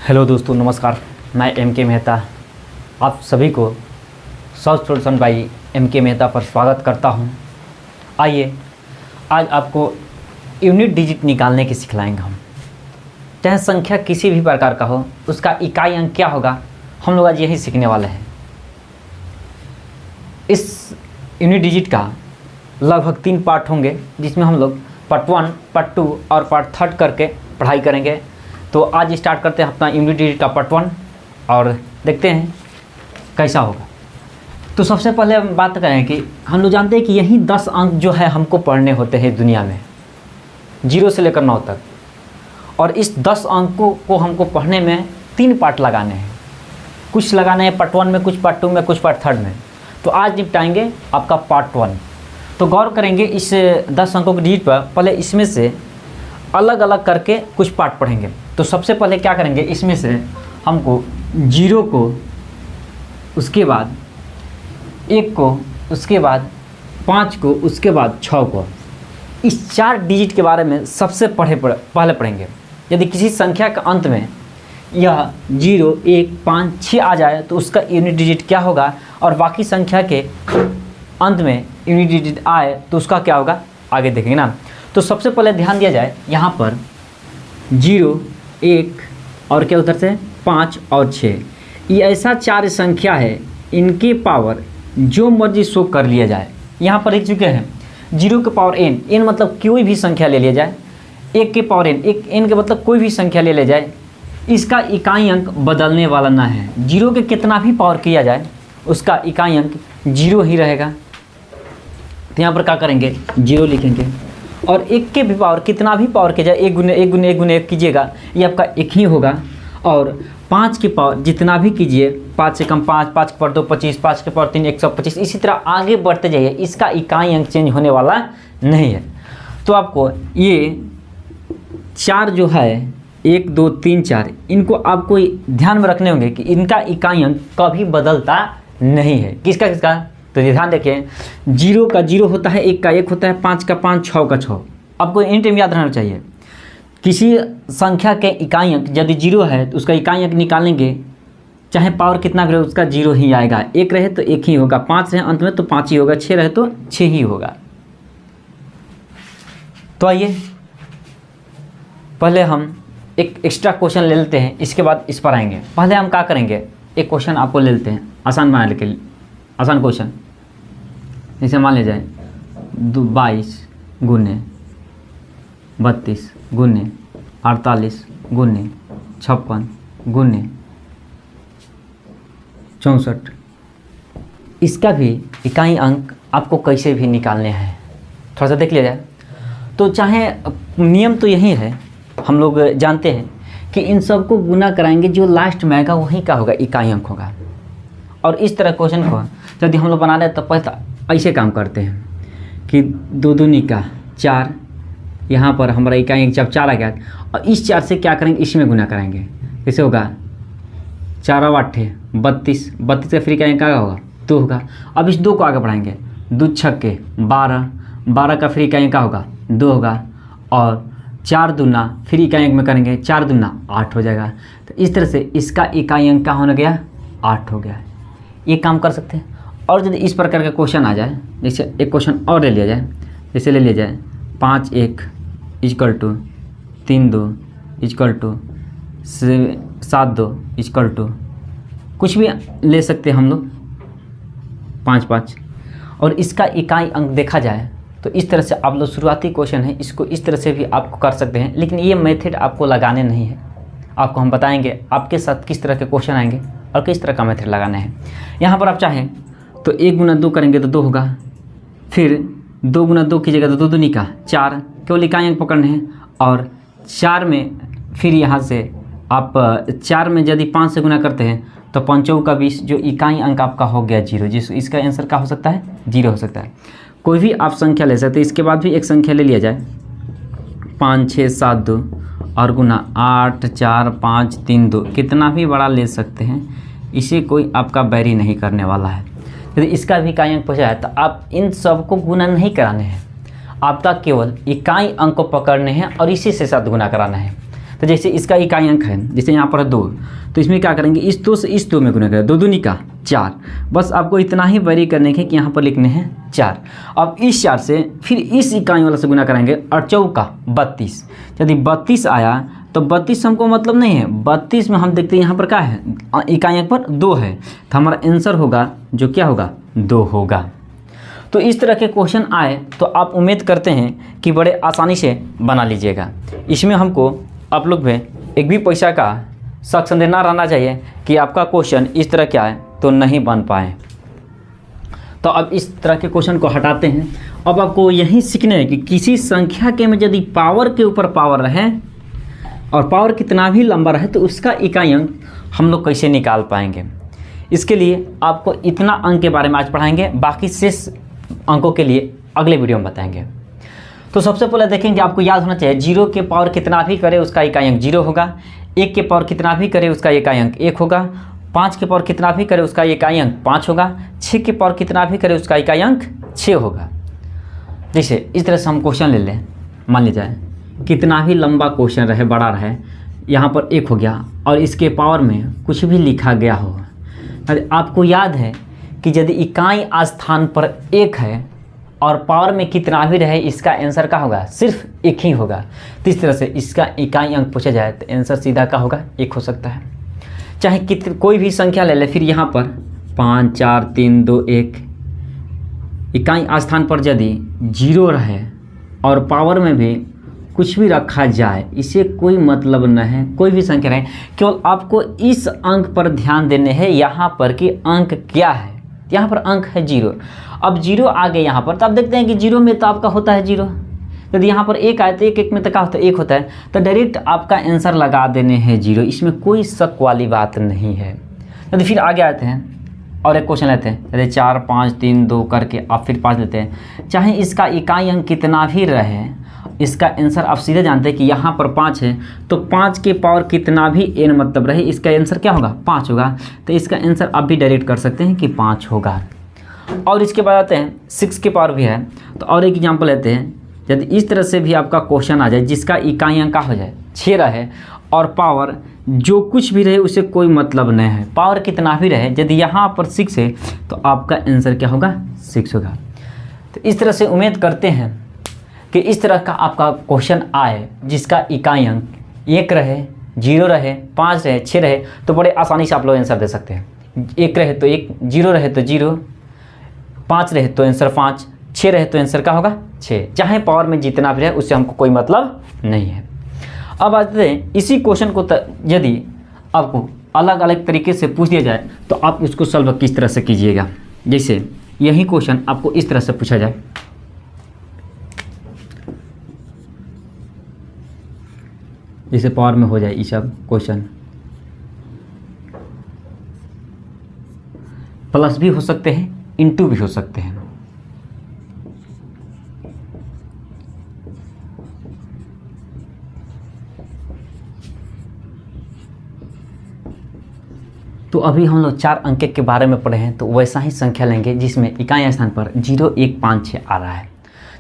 Hello दोस्तों, नमस्कार। मैं एम के मेहता आप सभी को सॉल्व सॉल्यूशन बाई एम के मेहता पर स्वागत करता हूं। आइए आज आपको यूनिट डिजिट निकालने की सिखलाएंगे हम। चाहे संख्या किसी भी प्रकार का हो, उसका इकाई अंक क्या होगा, हम लोग आज यही सीखने वाले हैं। इस यूनिट डिजिट का लगभग 3 पार्ट होंगे, जिसमें हम लोग पार्ट 1, पार्ट 2 और पार्ट 3 करके पढ़ाई करेंगे। तो आज स्टार्ट करते हैं अपना यूनिट डिजिट का पार्ट 1 और देखते हैं कैसा होगा। तो सबसे पहले हम बात करें कि हम लोग जानते हैं कि यही 10 अंक जो है हमको पढ़ने होते हैं दुनिया में, 0 से लेकर 9 तक। और इस 10 अंकों को हमको पढ़ने में 3 पार्ट लगाने हैं। कुछ लगाने हैं पार्ट 1 में, कुछ पार्ट 2 में, कुछ पार्ट 3 में। तो आज निपटाएंगे आपका पार्ट 1। तो गौर करेंगे इस 10 अंकों के डिजिट पर। पहले इसमें से अलग अलग करके कुछ पार्ट पढ़ेंगे। तो सबसे पहले क्या करेंगे, इसमें से हमको 0 को, उसके बाद 1 को, उसके बाद 5 को, उसके बाद 6 को, इस 4 डिजिट के बारे में सबसे पहले पढ़ेंगे। यदि किसी संख्या के अंत में यह 0, 1, 5, 6 आ जाए तो उसका यूनिट डिजिट क्या होगा, और बाकी संख्या के अंत में यूनिट डिजिट आए तो उसका क्या होगा, आगे देखेंगे ना। तो सबसे पहले ध्यान दिया जाए, यहाँ पर 0, 1 और क्या उधर से 5 और 6, ये ऐसा 4 संख्या है, इनके पावर जो मर्जी शो कर लिया जाए। यहाँ पर लिख चुके हैं 0 के पावर n मतलब कोई भी संख्या ले लिया जाए, 1 के पावर n के मतलब कोई भी संख्या ले लिया जाए, इसका इकाई अंक बदलने वाला ना है। 0 के कितना भी पावर किया जाए उसका इकाई अंक 0 ही रहेगा। तो यहाँ पर क्या करेंगे, 0 लिखेंगे। और 1 के भी पावर कितना भी पावर किया जाए, 1 गुने 1 गुने 1 गुने 1 कीजिएगा, ये आपका 1 ही होगा। और 5 के पावर जितना भी कीजिए, 5 से कम 5, 5 के पावर 2 25, 5 के पावर 3 125, इसी तरह आगे बढ़ते जाइए, इसका इकाई अंक चेंज होने वाला नहीं है। तो आपको ये 4 जो है, 1 2 3 4, इनको आपको ध्यान में रखने होंगे कि इनका इकाई अंक कभी बदलता नहीं है। किसका किसका, तो ये ध्यान रखें, 0 का 0 होता है, 1 का 1 होता है, 5 का 5, 6 का 6। आपको इन टाइम याद रहना चाहिए, किसी संख्या के इकाई अंक यदि 0 है तो उसका इकाई अंक निकालेंगे, चाहे पावर कितना भी रहे उसका 0 ही आएगा। 1 रहे तो 1 ही होगा, 5 रहे अंत में तो 5 ही होगा, 6 रहे तो 6 ही होगा। तो आइए पहले हम एक एक्स्ट्रा क्वेश्चन ले लेते हैं, इसके बाद इस पर आएंगे। पहले हम क्या करेंगे, एक क्वेश्चन आपको ले लेते हैं आसान बनाने के लिए। आसान क्वेश्चन जैसे मान लीजिए 22 गुने 32 गुने 48 गुने 56 गुने 64, इसका भी इकाई अंक आपको कैसे भी निकालने हैं, थोड़ा सा देख लिया जाए। तो चाहे नियम तो यही है, हम लोग जानते हैं कि इन सब को गुना कराएंगे, जो लास्ट में आएगा वही का होगा, इकाई अंक होगा। और इस तरह क्वेश्चन को यदि हम लोग बना रहे तो पहले ऐसे काम करते हैं कि 2 दूनी का 4, यहाँ पर हमारा इकाई अंक जब 4 आ गया, और इस 4 से क्या करेंगे, इसमें गुना कराएंगे। कैसे होगा, 4 और 8 32, 32 का फिर इकाई अंक क्या होगा, 2 होगा। अब इस 2 को आगे बढ़ाएंगे, 2 छक्के 12, 12 का फिर इकाई अंक क्या होगा, 2 होगा। और 4 दूना फिर इकाई अंक में करेंगे, 4 दूना 8 हो जाएगा। तो इस तरह से इसका इकाई अंक क्या होने गया, 8 हो गया। ये काम कर सकते हैं। और यदि इस प्रकार का क्वेश्चन आ जाए, जैसे एक क्वेश्चन और ले लिया जाए, जैसे ले लिया जाए 5 1 equal to 3 2 equal to 7 2 equal to, कुछ भी ले सकते हैं हम लोग, 5 5। और इसका इकाई अंक देखा जाए तो इस तरह से आप लोग, शुरुआती क्वेश्चन है, इसको इस तरह से भी आपको कर सकते हैं, लेकिन ये मेथड आपको लगाने नहीं है। आपको हम बताएंगे आपके साथ किस तरह के क्वेश्चन आएंगे और किस तरह का मेथड लगाना है। यहाँ पर आप चाहें तो 1 गुना 2 करेंगे तो 2 होगा, फिर 2 गुना 2 कीजिएगा तो 2 दूनी का 4, केवल इकाई अंक पकड़ने हैं। और 4 में फिर यहाँ से आप 4 में यदि 5 से गुना करते हैं तो 5 का 20, जो इकाई अंक आपका हो गया 0, जिस इसका आंसर क्या हो सकता है, 0 हो सकता है। कोई भी आप संख्या ले सकते हैं। इसके बाद भी एक संख्या ले लिया जाए, 5 6 7 2 और गुना 8 4 5 3 2, कितना भी बड़ा ले सकते हैं, इसे कोई आपका बैरी नहीं करने वाला है। यदि इसका भी इकाई अंक पूछा है तो आप इन सब को गुना नहीं कराने हैं, आपका केवल इकाई अंक को पकड़ने हैं और इसी से साथ गुना कराना है। तो जैसे इसका इकाई अंक है, जैसे यहाँ पर है 2, तो इसमें क्या करेंगे, इस 2 से इस 2 में गुना करें, 2 दूनी का 4। बस आपको इतना ही वेरी करने के कि यहाँ पर लिखने हैं 4। अब इस 4 से फिर इस इकाई वाला से गुना करेंगे, और 4 का 32। यदि 32 आया तो 32 हमको मतलब नहीं है, 32 में हम देखते हैं यहाँ पर क्या है, इकाई अंक पर 2 है, तो हमारा आंसर होगा जो क्या होगा, 2 होगा। तो इस तरह के क्वेश्चन आए तो आप उम्मीद करते हैं कि बड़े आसानी से बना लीजिएगा। इसमें हमको आप लोग में एक भी पैसा का शक संदेह ना रहना चाहिए कि आपका क्वेश्चन इस तरह क्या है तो नहीं बन पाए। तो अब इस तरह के क्वेश्चन को हटाते हैं। अब आपको यही सीखना है कि किसी संख्या के में यदि पावर के ऊपर पावर रहे और पावर कितना भी लंबा रहे तो उसका इकाई अंक हम लोग कैसे निकाल पाएंगे। इसके लिए आपको इतना अंक के बारे में आज पढ़ाएंगे, बाकी शेष अंकों के लिए अगले वीडियो में बताएंगे। तो सबसे पहले देखेंगे, आपको याद होना चाहिए 0 के पावर कितना भी करे उसका इकाई अंक 0 होगा, 1 के पावर कितना भी करे उसका इकाई अंक 1 होगा, 5 के पावर कितना भी करे उसका इकाई अंक 5 होगा, 6 के पावर कितना भी करे उसका इकाई अंक 6 होगा। जैसे इस तरह से हम क्वेश्चन ले लें, मान लीजिए कितना भी लंबा क्वेश्चन रहे, बड़ा रहे, यहाँ पर 1 हो गया और इसके पावर में कुछ भी लिखा गया हो। आपको याद है कि यदि इकाई स्थान पर 1 है और पावर में कितना भी रहे, इसका आंसर क्या होगा, सिर्फ 1 ही होगा। तो इस तरह से इसका इकाई अंक पूछा जाए तो आंसर सीधा क्या होगा, 1 हो सकता है। चाहे कोई भी संख्या ले ले, फिर यहाँ पर 5 4 3 2 1, इकाई स्थान पर यदि 0 रहे और पावर में भी कुछ भी रखा जाए, इसे कोई मतलब न है, कोई भी संख्या रहे, केवल आपको इस अंक पर ध्यान देने हैं यहाँ पर कि अंक क्या है। यहाँ पर अंक है 0। अब 0 आ गए यहाँ पर, तो आप देखते हैं कि 0 में तो आपका होता है 0। यदि यहाँ पर 1 आए तो 1 1 में तो क्या होता है, 1 होता है, तो डायरेक्ट आपका आंसर लगा देने हैं 0। इसमें कोई शक वाली बात नहीं है। यदि फिर आगे आते हैं और एक क्वेश्चन लेते हैं, यदि 4 5 3 2 करके आप फिर 5 लेते हैं, चाहे इसका इकाई अंक कितना भी रहे, इसका आंसर आप सीधे जानते हैं कि यहाँ पर 5 है, तो 5 के पावर कितना भी n मतलब रहे, इसका आंसर क्या होगा, 5 होगा। तो इसका आंसर आप भी डायरेक्ट कर सकते हैं कि 5 होगा। और इसके बाद आते हैं 6 के पावर भी है, तो और एक एग्जांपल लेते हैं। यदि इस तरह से भी आपका क्वेश्चन आ जाए जिसका इकाई अंक हो जाए 6 रहे और पावर जो कुछ भी रहे उसे कोई मतलब नहीं है, पावर कितना भी रहे, यदि यहाँ पर 6 है तो आपका आंसर क्या होगा, 6 होगा। तो इस तरह से उम्मीद करते हैं कि इस तरह का आपका क्वेश्चन आए जिसका इकाई अंक 1 रहे, 0 रहे, 5 रहे, 6 रहे, तो बड़े आसानी से आप लोग आंसर दे सकते हैं। 1 रहे तो 1, 0 रहे तो 0, 5 रहे तो आंसर 5, 6 रहे तो आंसर क्या होगा, 6। चाहे पावर में जितना भी रहे उससे हमको कोई मतलब नहीं है। अब आते हैं इसी क्वेश्चन को यदि आपको अलग अलग तरीके से पूछ दिया जाए तो आप इसको सॉल्व किस तरह से कीजिएगा। जैसे यही क्वेश्चन आपको इस तरह से पूछा जाए, जैसे पावर में हो जाए ये सब क्वेश्चन, प्लस भी हो सकते हैं, इनटू भी हो सकते हैं। तो अभी हम लोग 4 अंक के बारे में पढ़े हैं, तो वैसा ही संख्या लेंगे जिसमें इकाई स्थान पर 0 1 5 6 आ रहा है।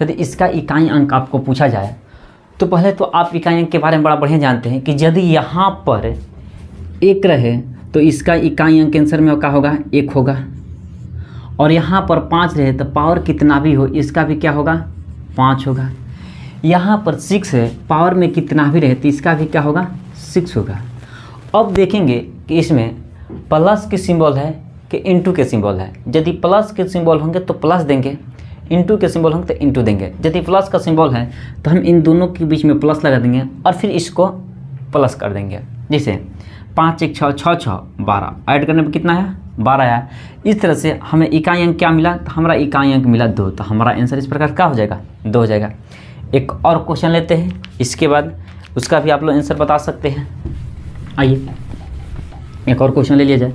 यदि इसका इकाई अंक आपको पूछा जाए तो पहले तो आप इकाई अंक के बारे में बड़ा बढ़िया जानते हैं कि यदि यहाँ पर 1 रहे तो इसका इकाई अंक आंसर में क्या होगा, 1 होगा। और यहाँ पर 5 रहे तो पावर कितना भी हो इसका भी क्या होगा, 5 होगा। यहाँ पर 6 है, पावर में कितना भी रहे तो इसका भी क्या होगा, 6 होगा। अब देखेंगे कि इसमें प्लस के सिंबल है कि इनटू के सिंबल है। यदि प्लस के सिंबल होंगे तो प्लस देंगे, इनटू के सिंबल होंगे तो इनटू देंगे। यदि प्लस का सिंबल है तो हम इन दोनों के बीच में प्लस लगा देंगे और फिर इसको प्लस कर देंगे। जैसे 5 1 6 6 6 12, ऐड करने पर कितना आया, 12 आया। इस तरह से हमें इकाई अंक क्या मिला, तो हमारा इकाई अंक मिला 2, तो हमारा आंसर इस प्रकार क्या हो जाएगा, 2 हो जाएगा। एक और क्वेश्चन लेते हैं, इसके बाद उसका भी आप लोग आंसर बता सकते हैं। आइए एक और क्वेश्चन ले लिया जाए।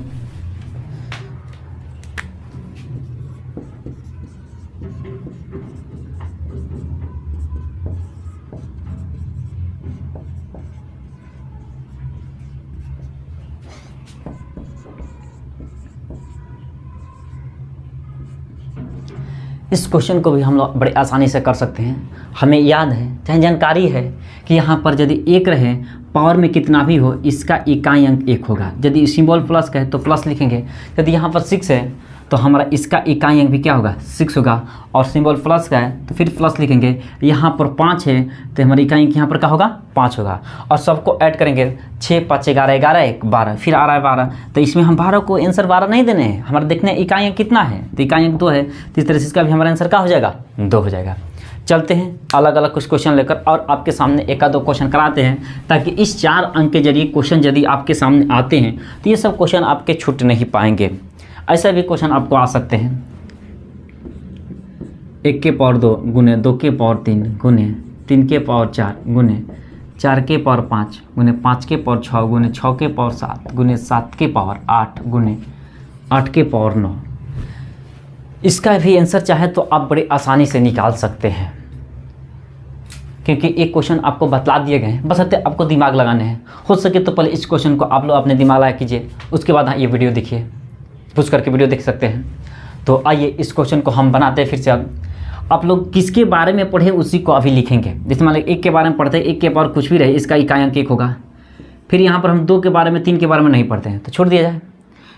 इस क्वेश्चन को भी हम लोग बड़े आसानी से कर सकते हैं। हमें याद है, चाहे जानकारी है कि यहाँ पर यदि 1 रहे, पावर में कितना भी हो, इसका इकाई अंक 1 होगा। यदि सिंबल प्लस का है तो प्लस लिखेंगे। यदि यहाँ पर 6 है तो हमारा इसका इकाई अंक भी क्या होगा, 6 होगा। और सिंबल प्लस का है तो फिर प्लस लिखेंगे। यहाँ पर 5 है तो हमारा इकाई अंक यहाँ पर क्या होगा, 5 होगा। और सबको ऐड करेंगे, 6 5 11 11 1 12, फिर आ रहा है 12। तो इसमें हम 12 को आंसर 12 नहीं देने हैं, हमारा देखने इकाई अंक कितना है, तो इकाई अंक 2 है। तो इस तरह से इसका भी हमारा आंसर क्या हो जाएगा, 2 हो जाएगा। चलते हैं अलग अलग कुछ क्वेश्चन लेकर और आपके सामने एक आध दो क्वेश्चन कराते हैं, ताकि इस 4 अंक के जरिए क्वेश्चन यदि आपके सामने आते हैं तो ये सब क्वेश्चन आपके छूट नहीं पाएंगे। ऐसा भी क्वेश्चन आपको आ सकते हैं, 1 के पावर 2 गुने 2 के पावर 3 गुने 3 के पावर 4 गुने 4 के पावर 5 गुने 5 के पावर 6 गुने 6 के पावर 7 गुने 7 के पावर 8 गुने 8 के पावर 9। इसका भी आंसर चाहे तो आप बड़े आसानी से निकाल सकते हैं, क्योंकि एक क्वेश्चन आपको बतला दिए गए हैं, बस आपको दिमाग लगाने हैं। हो सके तो पहले इस क्वेश्चन को आप लोग अपने दिमाग लगा कीजिए, उसके बाद हाँ ये वीडियो देखिए, पुश करके वीडियो देख सकते हैं। तो आइए इस क्वेश्चन को हम बनाते हैं फिर से। अब आप लोग किसके बारे में पढ़े उसी को अभी लिखेंगे। जैसे मान लीजिए 1 के बारे में पढ़ते हैं, 1 के पावर कुछ भी रहे, इसका इकाई अंक 1 होगा। फिर यहाँ पर हम 2 के बारे में 3 के बारे में नहीं पढ़ते हैं तो छोड़ दिया जाए।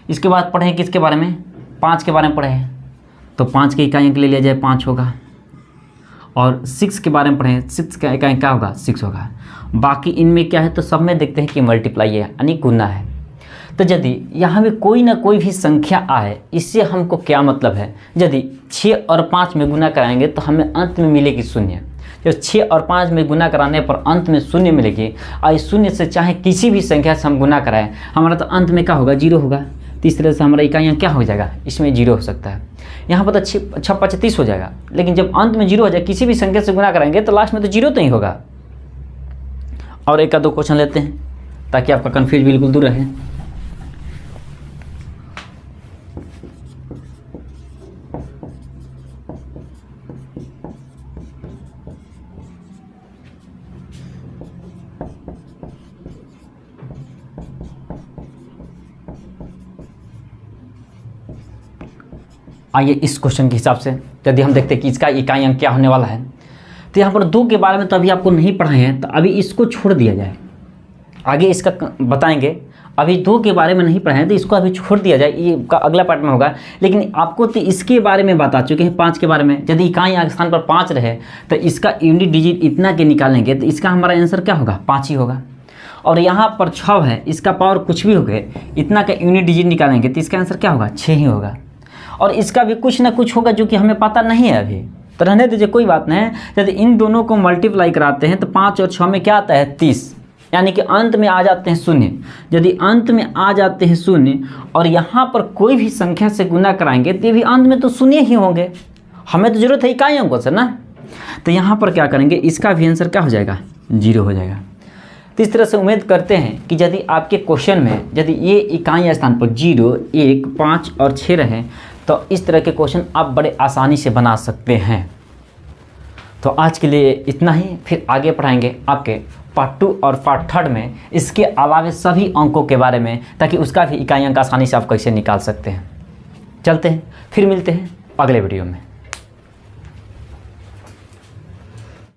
इसके बाद पढ़े किसके बारे में, 5 के बारे में पढ़े हैं तो 5 के इकाई अंक ले लिया जाए, 5 होगा। और 6 के बारे में पढ़े, 6 का इकाई क्या होगा, 6 होगा। बाकी इनमें क्या है तो सब में देखते हैं कि मल्टीप्लाई है यानी गुना है। तो यदि यहाँ में कोई ना कोई भी संख्या आए, इससे हमको क्या मतलब है, यदि 6 और 5 में गुना कराएंगे तो हमें अंत में मिलेगी 0। जब 6 और 5 में गुना कराने पर अंत में 0 मिलेगी, और इस 0 से चाहे किसी भी संख्या से हम गुना कराएं, हमारा तो अंत में क्या होगा, 0 होगा। तो इस तरह से हमारा इकाई अंक क्या हो जाएगा, इसमें 0 हो सकता है। यहाँ पर तो 6 5 30 हो जाएगा, लेकिन जब अंत में 0 हो जाए, किसी भी संख्या से गुना कराएंगे तो लास्ट में तो 0 तो ही होगा। और एक का दो क्वेश्चन लेते हैं ताकि आपका कन्फ्यूज बिल्कुल दूर रहे। आइए इस क्वेश्चन के हिसाब से यदि हम देखते हैं कि इसका इकाई अंक क्या होने वाला है, तो यहाँ पर 2 के बारे में तो अभी आपको नहीं पढ़ाए हैं, तो अभी इसको छोड़ दिया जाए, आगे इसका बताएंगे। अभी 2 के बारे में नहीं पढ़ाए हैं तो इसको अभी छोड़ दिया जाए, ये का अगला पार्ट में होगा। लेकिन आपको तो इसके बारे में बता चुके हैं, 5 के बारे में। यदि इकाई अंक स्थान पर 5 रहे तो इसका यूनिट डिजिट इतना के निकालेंगे तो इसका हमारा आंसर क्या होगा, 5 ही होगा। और यहाँ पर 6 है, इसका पावर कुछ भी हो गए, इतना का यूनिट डिजिट निकालेंगे तो इसका आंसर क्या होगा, 6 ही होगा। और इसका भी कुछ ना कुछ होगा जो कि हमें पता नहीं है अभी, तो रहने दीजिए, कोई बात नहीं है। यदि इन दोनों को मल्टीप्लाई कराते हैं तो 5 और 6 में क्या आता है, 30, यानी कि अंत में आ जाते हैं 0। यदि अंत में आ जाते हैं 0 और यहाँ पर कोई भी संख्या से गुना कराएंगे तो ये भी अंत में तो 0 ही होंगे। हमें तो जरूरत है इकाई अंकों से ना, तो यहाँ पर क्या करेंगे, इसका भी आंसर क्या हो जाएगा, 0 हो जाएगा। तो इस तरह से उम्मीद करते हैं कि यदि आपके क्वेश्चन में यदि ये इकाई स्थान पर 0 1 5 और 6 रहे तो इस तरह के क्वेश्चन आप बड़े आसानी से बना सकते हैं। तो आज के लिए इतना ही, फिर आगे पढ़ाएंगे आपके पार्ट 2 और पार्ट 3 में इसके अलावा सभी अंकों के बारे में, ताकि उसका भी इकाई अंक आसानी से आप कैसे निकाल सकते हैं। चलते हैं, फिर मिलते हैं अगले वीडियो में।